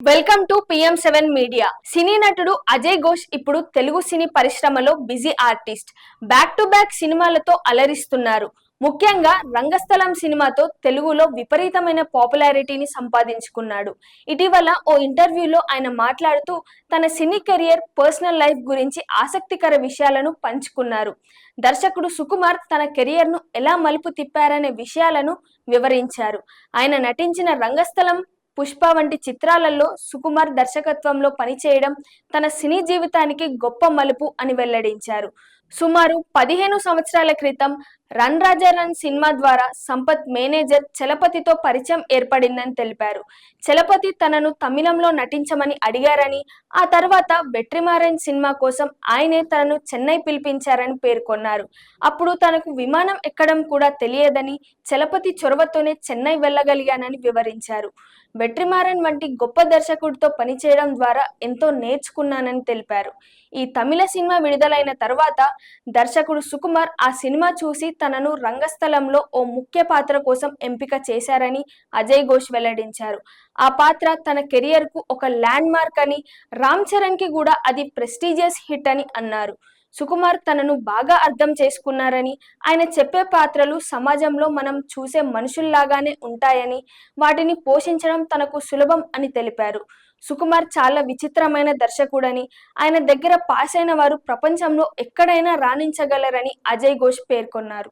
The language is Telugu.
Welcome to PM7 media. సినీ నటుడు అజయ్ ఘోష్ ఇప్పుడు తెలుగు సినీ పరిశ్రమలో busy artist. Back to back సినిమాలతో అలరిస్తున్నారు. ముఖ్యంగా రంగస్థలం సినిమాతో తెలుగులో విపరీతమైన పాపులారిటీని సంపాదించుకున్నాడు. ఇటీవల ఓ ఇంటర్వ్యూలో ఆయన మాట్లాడుతూ తన సినీ కెరియర్, పర్సనల్ లైఫ్ గురించి ఆసక్తికర విషయాలను పంచుకున్నారు. దర్శకుడు సుకుమార్ తన కెరియర్ను ఎలా మలుపు తిప్పారనే విషయాలను వివరించారు. ఆయన నటించిన రంగస్థలం, పుష్ప వంటి చిత్రాలలో సుకుమార్ దర్శకత్వంలో పనిచేయడం తన సినీ జీవితానికి గొప్ప మలుపు అని వెల్లడించారు. సుమారు 15 సంవత్సరాల క్రితం రన్ రాజా రన్ సినిమా ద్వారా సంపత్ మేనేజర్ చలపతితో పరిచయం ఏర్పడిందని తెలిపారు. చలపతి తనను తమిళంలో నటించమని అడిగారని, ఆ తర్వాత వెట్రిమారన్ సినిమా కోసం ఆయనే తనను చెన్నై పిలిపించారని పేర్కొన్నారు. అప్పుడు తనకు విమానం ఎక్కడం కూడా తెలియదని, చలపతి చొరవతోనే చెన్నై వెళ్ళగలిగానని వివరించారు. వెట్రిమారన్ వంటి గొప్ప దర్శకుడితో పనిచేయడం ద్వారా ఎంతో నేర్చుకున్నానని తెలిపారు. ఈ తమిళ సినిమా విడుదలైన తర్వాత దర్శకుడు సుకుమార్ ఆ సినిమా చూసి తనను రంగస్థలంలో ఓ ముఖ్య పాత్ర కోసం ఎంపిక చేశారని అజయ్ ఘోష్ వెల్లడించారు. ఆ పాత్ర తన కెరియర్కు ఒక ల్యాండ్ మార్క్ అని, రామ్ చరణ్కి కూడా అది ప్రెస్టీజియస్ హిట్ అని అన్నారు. సుకుమార్ తనను బాగా అర్థం చేసుకున్నారని, ఆయన చెప్పే పాత్రలు సమాజంలో మనం చూసే మనుషుల్లాగానే ఉంటాయని, వాటిని పోషించడం తనకు సులభం అని తెలిపారు. సుకుమార్ చాలా విచిత్రమైన దర్శకుడని, ఆయన దగ్గర పాస్ అయిన వారు ప్రపంచంలో ఎక్కడైనా రాణించగలరని అజయ్ ఘోష్ పేర్కొన్నారు.